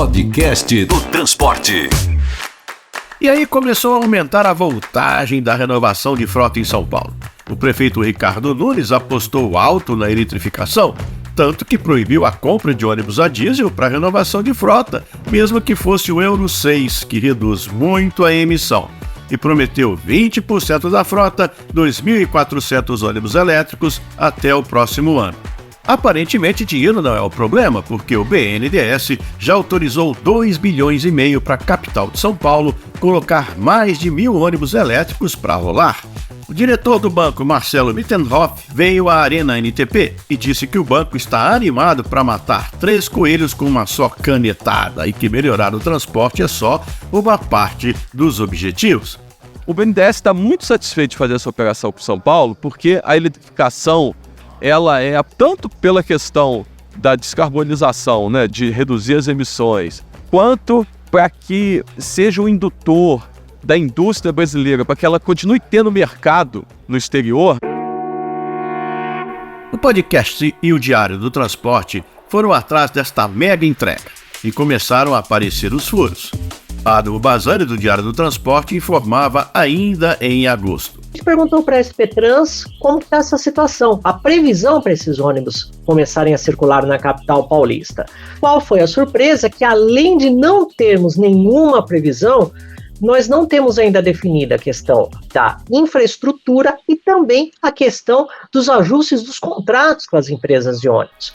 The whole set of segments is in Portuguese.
Podcast do Transporte. E aí começou a aumentar a voltagem da renovação de frota em São Paulo. O prefeito Ricardo Nunes apostou alto na eletrificação, tanto que proibiu a compra de ônibus a diesel para renovação de frota, mesmo que fosse o Euro 6, que reduz muito a emissão. E prometeu 20% da frota, 2.400 ônibus elétricos até o próximo ano. Aparentemente, dinheiro não é o problema, porque o BNDES já autorizou 2,5 bilhões para a capital de São Paulo colocar mais de 1.000 ônibus elétricos para rolar. O diretor do banco, Marcelo Mittenhoff, veio à Arena NTP e disse que o banco está animado para matar 3 coelhos com uma só canetada e que melhorar o transporte é só uma parte dos objetivos. O BNDES está muito satisfeito de fazer essa operação com São Paulo, porque a eletrificação ela é tanto pela questão da descarbonização, né, de reduzir as emissões, quanto para que seja um indutor da indústria brasileira, para que ela continue tendo mercado no exterior. O podcast e o Diário do Transporte foram atrás desta mega entrega e começaram a aparecer os furos. Adam Bazani, do Diário do Transporte, informava ainda em agosto. A gente perguntou para a SP Trans como está essa situação, a previsão para esses ônibus começarem a circular na capital paulista. Qual foi a surpresa? Que além de não termos nenhuma previsão, nós não temos ainda definida a questão da infraestrutura e também a questão dos ajustes dos contratos com as empresas de ônibus.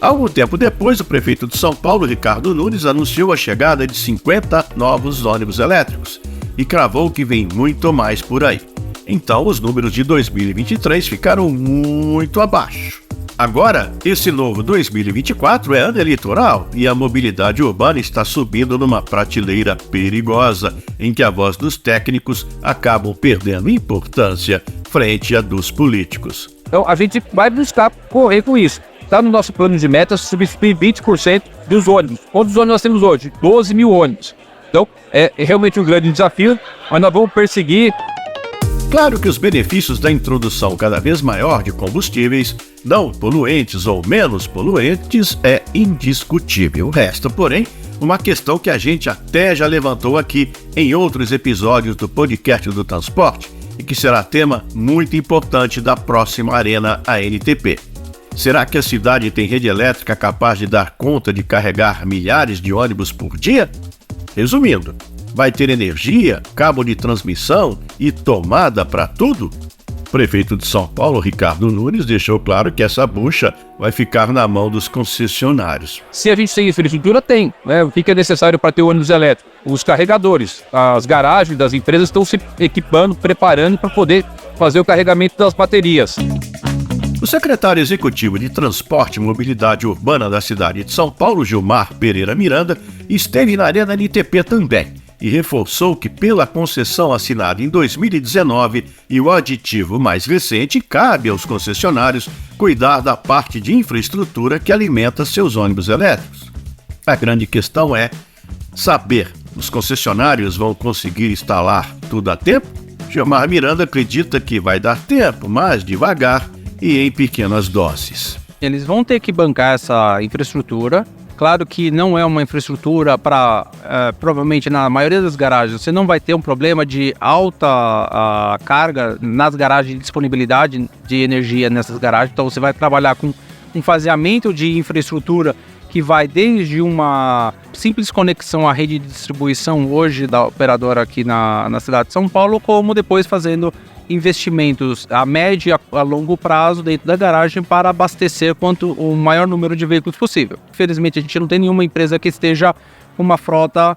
Algum tempo depois, o prefeito de São Paulo, Ricardo Nunes, anunciou a chegada de 50 novos ônibus elétricos e cravou que vem muito mais por aí. Então, os números de 2023 ficaram muito abaixo. Agora, esse novo 2024 é ano eleitoral e a mobilidade urbana está subindo numa prateleira perigosa, em que a voz dos técnicos acabam perdendo importância frente à dos políticos. Então, a gente vai buscar correr com isso. Está no nosso plano de metas substituir 20% dos ônibus. Quantos ônibus nós temos hoje? 12 mil ônibus. Então, é realmente um grande desafio, mas nós vamos perseguir. Claro que os benefícios da introdução cada vez maior de combustíveis não poluentes ou menos poluentes é indiscutível. Resta, porém, uma questão que a gente até já levantou aqui em outros episódios do podcast do Transporte e que será tema muito importante da próxima Arena ANTP. Será que a cidade tem rede elétrica capaz de dar conta de carregar milhares de ônibus por dia? Resumindo, vai ter energia, cabo de transmissão e tomada para tudo? O prefeito de São Paulo, Ricardo Nunes, deixou claro que essa bucha vai ficar na mão dos concessionários. Se a gente tem infraestrutura, tem. Né? O que é necessário para ter ônibus elétrico? Os carregadores, as garagens das empresas estão se equipando, preparando para poder fazer o carregamento das baterias. O secretário executivo de Transporte e Mobilidade Urbana da cidade de São Paulo, Gilmar Pereira Miranda, esteve na Arena NTP também e reforçou que pela concessão assinada em 2019 e o aditivo mais recente, cabe aos concessionários cuidar da parte de infraestrutura que alimenta seus ônibus elétricos. A grande questão é saber, os concessionários vão conseguir instalar tudo a tempo? Gilmar Miranda acredita que vai dar tempo, mas devagar e em pequenas doses. Eles vão ter que bancar essa infraestrutura. Claro que não é uma infraestrutura para, provavelmente na maioria das garagens, você não vai ter um problema de alta carga nas garagens, de disponibilidade de energia nessas garagens. Então você vai trabalhar com um faseamento de infraestrutura que vai desde uma simples conexão à rede de distribuição hoje da operadora aqui na cidade de São Paulo, como depois fazendo investimentos a médio e a longo prazo dentro da garagem para abastecer o maior número de veículos possível. Infelizmente, a gente não tem nenhuma empresa que esteja com uma frota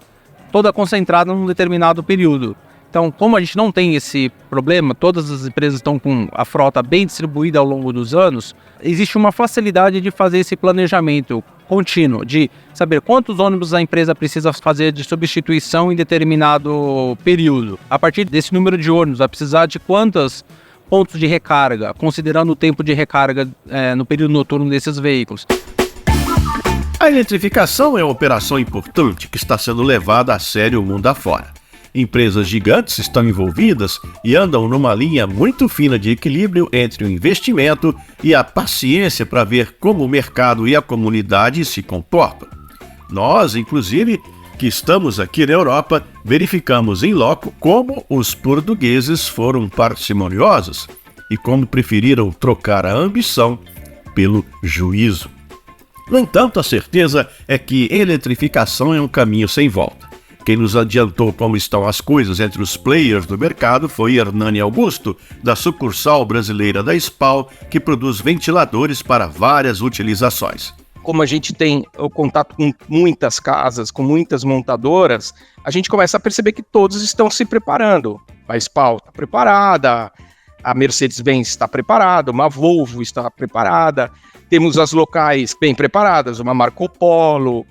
toda concentrada num determinado período. Então, como a gente não tem esse problema, todas as empresas estão com a frota bem distribuída ao longo dos anos, existe uma facilidade de fazer esse planejamento contínuo, de saber quantos ônibus a empresa precisa fazer de substituição em determinado período. A partir desse número de ônibus, vai precisar de quantos pontos de recarga, considerando o tempo de recarga no período noturno desses veículos. A eletrificação é uma operação importante que está sendo levada a sério o mundo afora. Empresas gigantes estão envolvidas e andam numa linha muito fina de equilíbrio entre o investimento e a paciência para ver como o mercado e a comunidade se comportam. Nós, inclusive, que estamos aqui na Europa, verificamos em loco como os portugueses foram parcimoniosos e como preferiram trocar a ambição pelo juízo. No entanto, a certeza é que eletrificação é um caminho sem volta. Quem nos adiantou como estão as coisas entre os players do mercado foi Hernani Augusto, da sucursal brasileira da SPAL, que produz ventiladores para várias utilizações. Como a gente tem o contato com muitas casas, com muitas montadoras, a gente começa a perceber que todos estão se preparando. A SPAL está preparada, a Mercedes-Benz está preparada, uma Volvo está preparada, temos as locais bem preparadas, uma Marco Polo,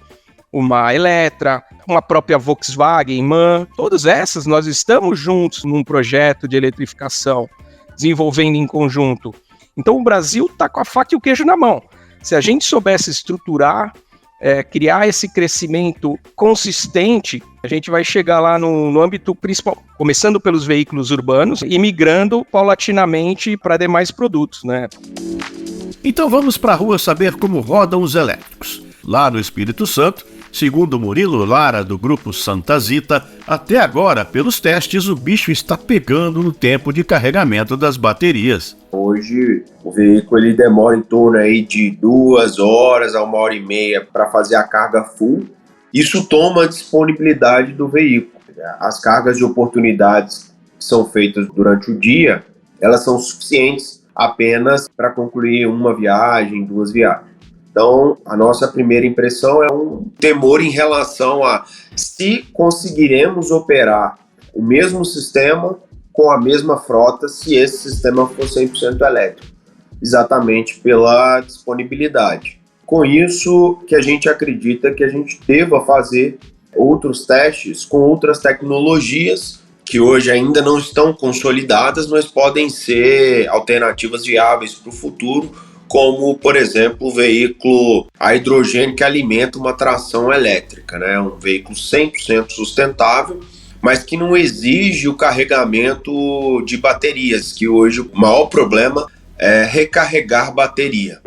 uma Eletra, uma própria Volkswagen, MAN, todas essas nós estamos juntos num projeto de eletrificação, desenvolvendo em conjunto. Então o Brasil está com a faca e o queijo na mão. Se a gente soubesse estruturar, criar esse crescimento consistente, a gente vai chegar lá no âmbito principal, começando pelos veículos urbanos e migrando paulatinamente para demais produtos, né? Então vamos para a rua saber como rodam os elétricos. Lá no Espírito Santo, segundo Murilo Lara, do grupo Santa Zita, até agora, pelos testes, o bicho está pegando no tempo de carregamento das baterias. Hoje, o veículo ele demora em torno aí de 2 horas a 1h30 para fazer a carga full. Isso toma a disponibilidade do veículo. As cargas de oportunidades que são feitas durante o dia, elas são suficientes apenas para concluir uma viagem, 2 viagens. Então, a nossa primeira impressão é um temor em relação a se conseguiremos operar o mesmo sistema com a mesma frota se esse sistema for 100% elétrico, exatamente pela disponibilidade. Com isso, que a gente acredita que a gente deva fazer outros testes com outras tecnologias que hoje ainda não estão consolidadas, mas podem ser alternativas viáveis para o futuro, como, por exemplo, o veículo a hidrogênio que alimenta uma tração elétrica, né? Um veículo 100% sustentável, mas que não exige o carregamento de baterias, que hoje o maior problema é recarregar bateria.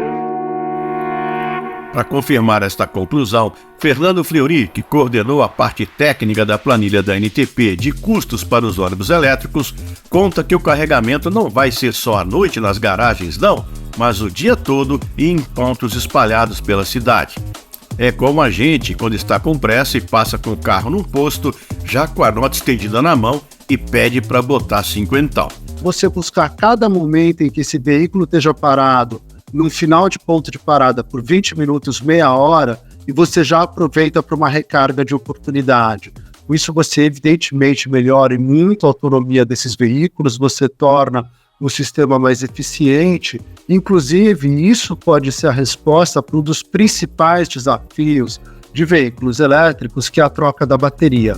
Para confirmar esta conclusão, Fernando Fleury, que coordenou a parte técnica da planilha da ANTP de custos para os ônibus elétricos, conta que o carregamento não vai ser só à noite nas garagens, não, mas o dia todo e em pontos espalhados pela cidade. É como a gente, quando está com pressa e passa com o carro num posto, já com a nota estendida na mão e pede para botar 50. Você buscar cada momento em que esse veículo esteja parado, no final de ponto de parada por 20 minutos, meia hora, e você já aproveita para uma recarga de oportunidade. Com isso você evidentemente melhora muito a autonomia desses veículos, você torna o sistema mais eficiente. Inclusive, isso pode ser a resposta para um dos principais desafios de veículos elétricos, que é a troca da bateria.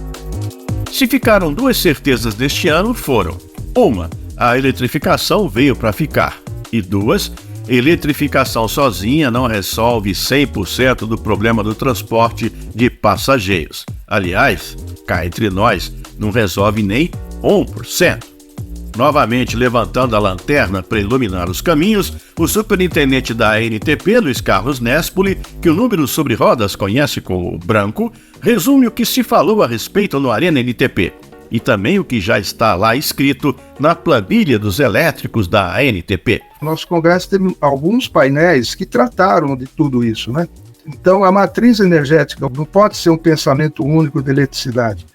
Se ficaram 2 certezas deste ano, foram: 1, a eletrificação veio para ficar, e 2, eletrificação sozinha não resolve 100% do problema do transporte de passageiros. Aliás, cá entre nós, não resolve nem 1%. Novamente levantando a lanterna para iluminar os caminhos, o superintendente da ANTP, Luiz Carlos Nespoli, que o Número sobre Rodas conhece como Branco, resume o que se falou a respeito no Arena ANTP e também o que já está lá escrito na planilha dos elétricos da ANTP. Nosso congresso teve alguns painéis que trataram de tudo isso, né? Então, a matriz energética não pode ser um pensamento único de eletricidade.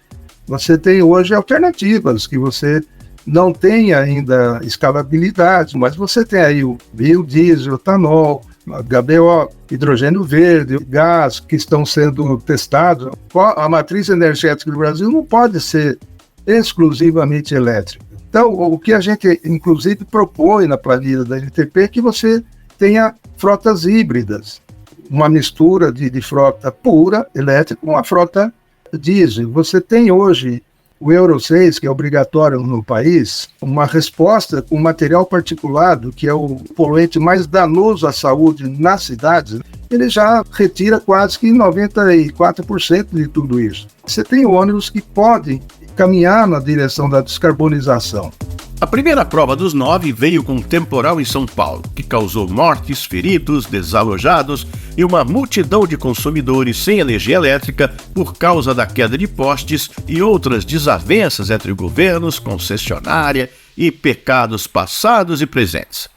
Você tem hoje alternativas que você não tem ainda escalabilidade, mas você tem aí o biodiesel, etanol, HBO, hidrogênio verde, gás, que estão sendo testados. A matriz energética do Brasil não pode ser exclusivamente elétrica. Então, o que a gente, inclusive, propõe na planilha da ANTP é que você tenha frotas híbridas, uma mistura de frota pura, elétrica, com uma frota diesel. Você tem hoje o Euro 6, que é obrigatório no país, uma resposta com material particulado, que é o poluente mais danoso à saúde nas cidades, ele já retira quase que 94% de tudo isso. Você tem ônibus que podem caminhar na direção da descarbonização. A primeira prova dos 9 veio com um temporal em São Paulo, que causou mortes, feridos, desalojados e uma multidão de consumidores sem energia elétrica por causa da queda de postes e outras desavenças entre governos, concessionária e pecados passados e presentes.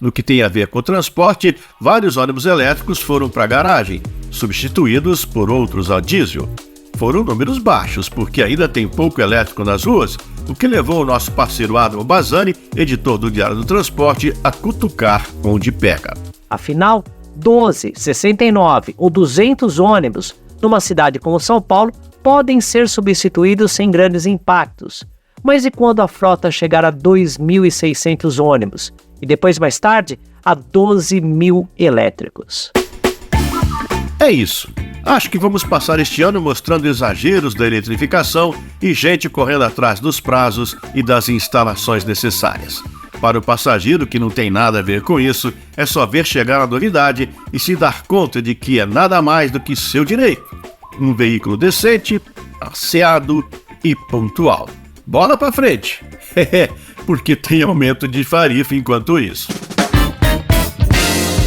No que tem a ver com o transporte, vários ônibus elétricos foram para a garagem, substituídos por outros a diesel. Foram números baixos, porque ainda tem pouco elétrico nas ruas, o que levou o nosso parceiro Adamo Bazzani, editor do Diário do Transporte, a cutucar onde pega. Afinal, 12, 69 ou 200 ônibus numa cidade como São Paulo podem ser substituídos sem grandes impactos. Mas e quando a frota chegar a 2.600 ônibus? E depois, mais tarde, a 12.000 elétricos? É isso. Acho que vamos passar este ano mostrando exageros da eletrificação e gente correndo atrás dos prazos e das instalações necessárias. Para o passageiro que não tem nada a ver com isso, é só ver chegar a novidade e se dar conta de que é nada mais do que seu direito. Um veículo decente, asseado e pontual. Bola pra frente! Porque tem aumento de tarifa enquanto isso.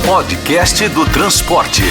Podcast do Transporte.